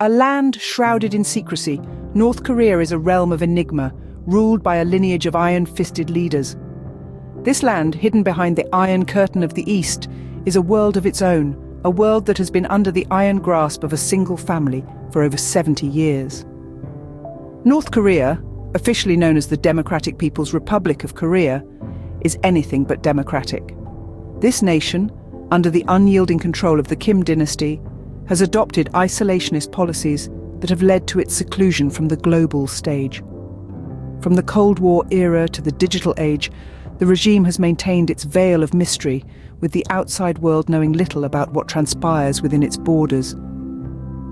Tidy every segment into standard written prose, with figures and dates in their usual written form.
A land shrouded in secrecy, North Korea is a realm of enigma, ruled by a lineage of iron-fisted leaders. This land, hidden behind the Iron Curtain of the East, is a world of its own, a world that has been under the iron grasp of a single family for over 70 years. North Korea, officially known as the Democratic People's Republic of Korea, is anything but democratic. This nation, under the unyielding control of the Kim dynasty, has adopted isolationist policies that have led to its seclusion from the global stage. From the Cold War era to the digital age, the regime has maintained its veil of mystery, with the outside world knowing little about what transpires within its borders.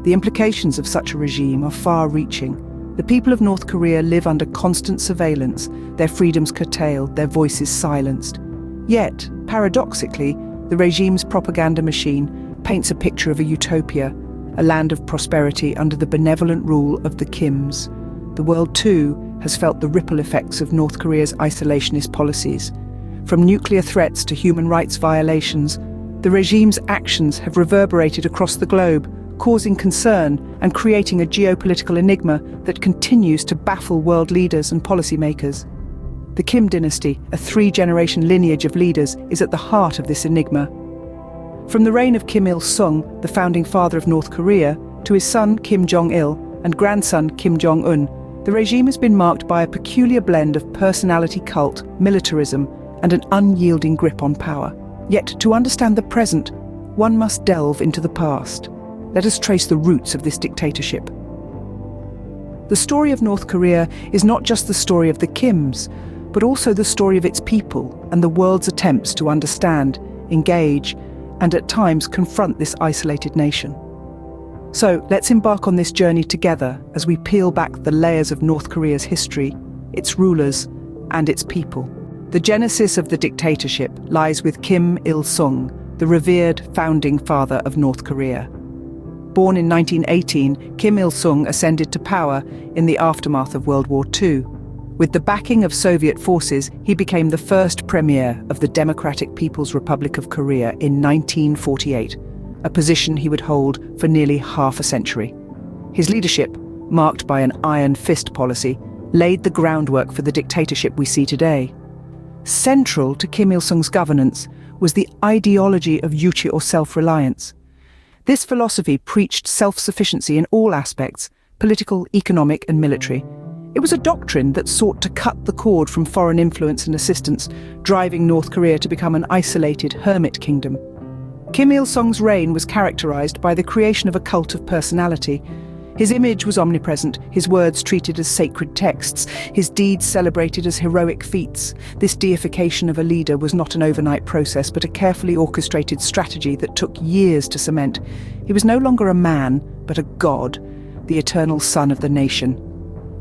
The implications of such a regime are far-reaching. The people of North Korea live under constant surveillance, their freedoms curtailed, their voices silenced. Yet, paradoxically, the regime's propaganda machine paints a picture of a utopia, a land of prosperity under the benevolent rule of the Kims. The world, too, has felt the ripple effects of North Korea's isolationist policies. From nuclear threats to human rights violations, the regime's actions have reverberated across the globe, causing concern and creating a geopolitical enigma that continues to baffle world leaders and policymakers. The Kim dynasty, a three-generation lineage of leaders, is at the heart of this enigma. From the reign of Kim Il-sung, the founding father of North Korea, to his son Kim Jong-il and grandson Kim Jong-un, the regime has been marked by a peculiar blend of personality cult, militarism, and an unyielding grip on power. Yet, to understand the present, one must delve into the past. Let us trace the roots of this dictatorship. The story of North Korea is not just the story of the Kims, but also the story of its people and the world's attempts to understand, engage, and at times confront this isolated nation. So let's embark on this journey together as we peel back the layers of North Korea's history, its rulers, and its people. The genesis of the dictatorship lies with Kim Il-sung, the revered founding father of North Korea. Born in 1918, Kim Il-sung ascended to power in the aftermath of World War II. With the backing of Soviet forces, he became the first premier of the Democratic People's Republic of Korea in 1948, a position he would hold for nearly half a century. His leadership, marked by an iron fist policy, laid the groundwork for the dictatorship we see today. Central to Kim Il-sung's governance was the ideology of Juche, or self-reliance. This philosophy preached self-sufficiency in all aspects, political, economic, and military. It was a doctrine that sought to cut the cord from foreign influence and assistance, driving North Korea to become an isolated hermit kingdom. Kim Il-sung's reign was characterized by the creation of a cult of personality. His image was omnipresent, his words treated as sacred texts, his deeds celebrated as heroic feats. This deification of a leader was not an overnight process, but a carefully orchestrated strategy that took years to cement. He was no longer a man, but a god, the eternal son of the nation.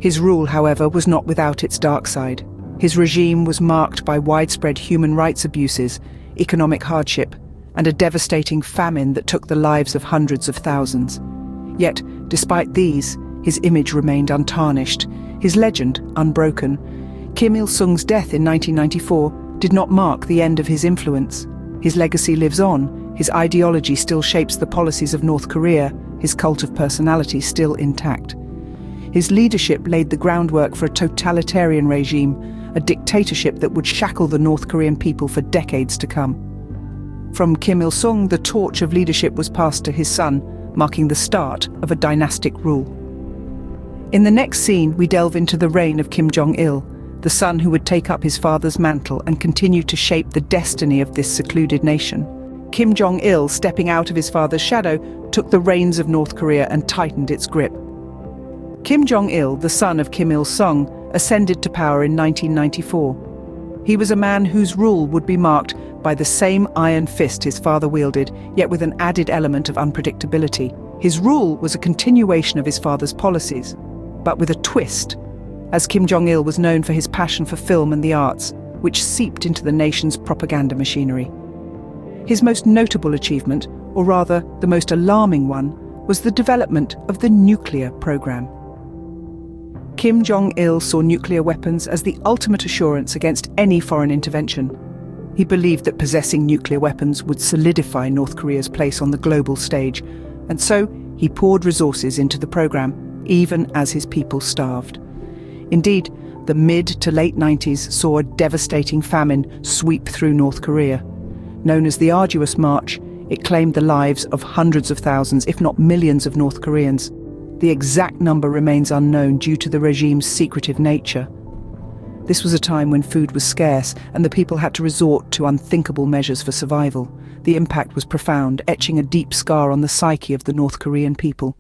His rule, however, was not without its dark side. His regime was marked by widespread human rights abuses, economic hardship, and a devastating famine that took the lives of hundreds of thousands. Yet, despite these, his image remained untarnished, his legend unbroken. Kim Il-sung's death in 1994 did not mark the end of his influence. His legacy lives on, his ideology still shapes the policies of North Korea, his cult of personality still intact. His leadership laid the groundwork for a totalitarian regime, a dictatorship that would shackle the North Korean people for decades to come. From Kim Il-sung, the torch of leadership was passed to his son, marking the start of a dynastic rule. In the next scene, we delve into the reign of Kim Jong-il, the son who would take up his father's mantle and continue to shape the destiny of this secluded nation. Kim Jong-il, stepping out of his father's shadow, took the reins of North Korea and tightened its grip. Kim Jong-il, the son of Kim Il-sung, ascended to power in 1994. He was a man whose rule would be marked by the same iron fist his father wielded, yet with an added element of unpredictability. His rule was a continuation of his father's policies, but with a twist, as Kim Jong-il was known for his passion for film and the arts, which seeped into the nation's propaganda machinery. His most notable achievement, or rather the most alarming one, was the development of the nuclear program. Kim Jong-il saw nuclear weapons as the ultimate assurance against any foreign intervention. He believed that possessing nuclear weapons would solidify North Korea's place on the global stage, and so he poured resources into the program, even as his people starved. Indeed, the mid to late 90s saw a devastating famine sweep through North Korea. Known as the Arduous March, it claimed the lives of hundreds of thousands, if not millions, of North Koreans. The exact number remains unknown due to the regime's secretive nature. This was a time when food was scarce and the people had to resort to unthinkable measures for survival. The impact was profound, etching a deep scar on the psyche of the North Korean people.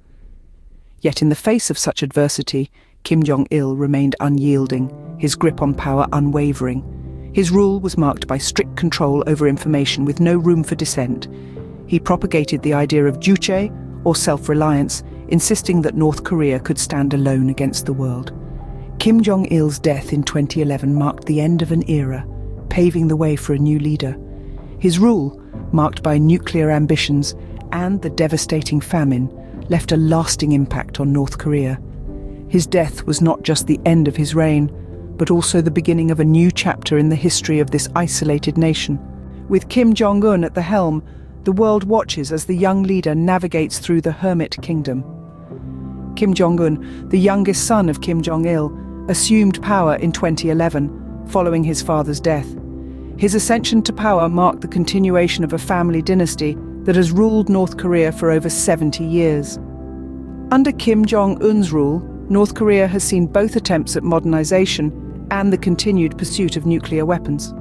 Yet in the face of such adversity, Kim Jong-il remained unyielding, his grip on power unwavering. His rule was marked by strict control over information with no room for dissent. He propagated the idea of juche, or self-reliance, insisting that North Korea could stand alone against the world. Kim Jong-il's death in 2011 marked the end of an era, paving the way for a new leader. His rule, marked by nuclear ambitions and the devastating famine, left a lasting impact on North Korea. His death was not just the end of his reign, but also the beginning of a new chapter in the history of this isolated nation. With Kim Jong-un at the helm, the world watches as the young leader navigates through the Hermit Kingdom. Kim Jong-un, the youngest son of Kim Jong-il, assumed power in 2011, following his father's death. His ascension to power marked the continuation of a family dynasty that has ruled North Korea for over 70 years. Under Kim Jong-un's rule, North Korea has seen both attempts at modernization and the continued pursuit of nuclear weapons.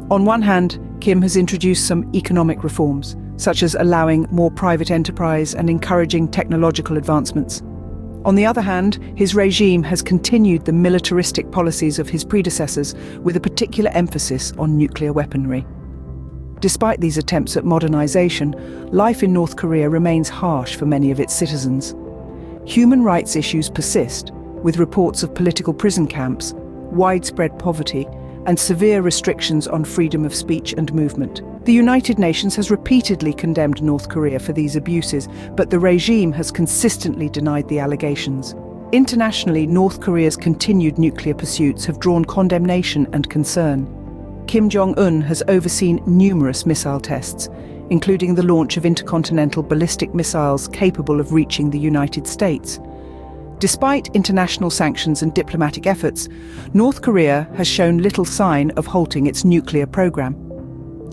On one hand, Kim has introduced some economic reforms, such as allowing more private enterprise and encouraging technological advancements. On the other hand, his regime has continued the militaristic policies of his predecessors with a particular emphasis on nuclear weaponry. Despite these attempts at modernization, life in North Korea remains harsh for many of its citizens. Human rights issues persist, with reports of political prison camps, widespread poverty, and severe restrictions on freedom of speech and movement. The United Nations has repeatedly condemned North Korea for these abuses, but the regime has consistently denied the allegations. Internationally, North Korea's continued nuclear pursuits have drawn condemnation and concern. Kim Jong-un has overseen numerous missile tests, including the launch of intercontinental ballistic missiles capable of reaching the United States. Despite international sanctions and diplomatic efforts, North Korea has shown little sign of halting its nuclear program.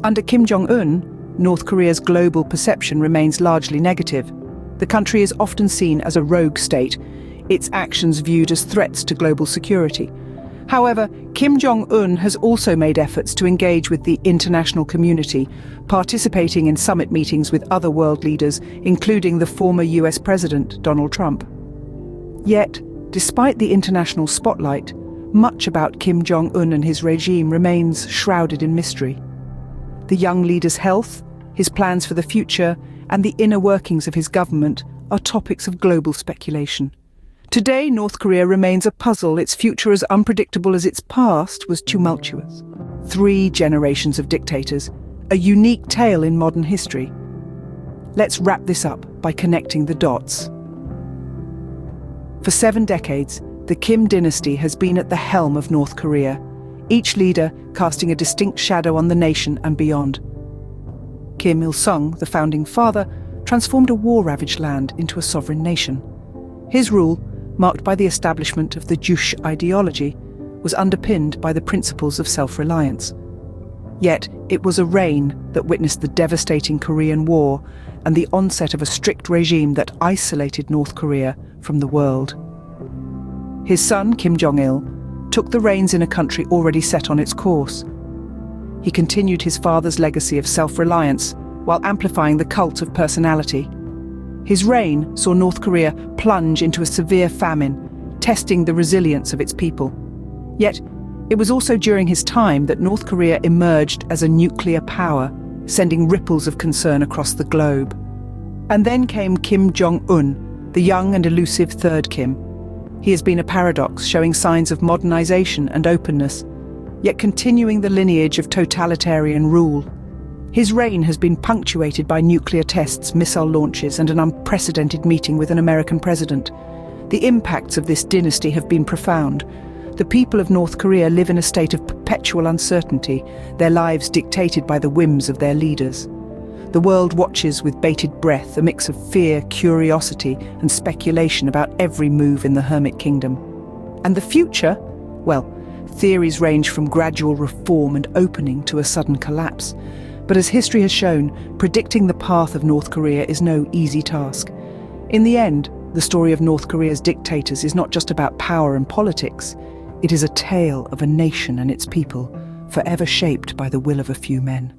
Under Kim Jong-un, North Korea's global perception remains largely negative. The country is often seen as a rogue state, its actions viewed as threats to global security. However, Kim Jong-un has also made efforts to engage with the international community, participating in summit meetings with other world leaders, including the former US President, Donald Trump. Yet, despite the international spotlight, much about Kim Jong-un and his regime remains shrouded in mystery. The young leader's health, his plans for the future, and the inner workings of his government are topics of global speculation. Today, North Korea remains a puzzle, its future as unpredictable as its past was tumultuous. 3 generations of dictators, a unique tale in modern history. Let's wrap this up by connecting the dots. For 7 decades, the Kim dynasty has been at the helm of North Korea, each leader casting a distinct shadow on the nation and beyond. Kim Il-sung, the founding father, transformed a war-ravaged land into a sovereign nation. His rule, marked by the establishment of the Juche ideology, was underpinned by the principles of self-reliance. Yet, it was a reign that witnessed the devastating Korean War and the onset of a strict regime that isolated North Korea from the world. His son, Kim Jong-il, took the reins in a country already set on its course. He continued his father's legacy of self-reliance while amplifying the cult of personality. His reign saw North Korea plunge into a severe famine, testing the resilience of its people. Yet, it was also during his time that North Korea emerged as a nuclear power, sending ripples of concern across the globe. And then came Kim Jong-un, the young and elusive third Kim. He has been a paradox, showing signs of modernization and openness, yet continuing the lineage of totalitarian rule. His reign has been punctuated by nuclear tests, missile launches, and an unprecedented meeting with an American president. The impacts of this dynasty have been profound. The people of North Korea live in a state of perpetual uncertainty, their lives dictated by the whims of their leaders. The world watches with bated breath, a mix of fear, curiosity, and speculation about every move in the Hermit Kingdom. And the future? Well, theories range from gradual reform and opening to a sudden collapse. But as history has shown, predicting the path of North Korea is no easy task. In the end, the story of North Korea's dictators is not just about power and politics. It is a tale of a nation and its people, forever shaped by the will of a few men.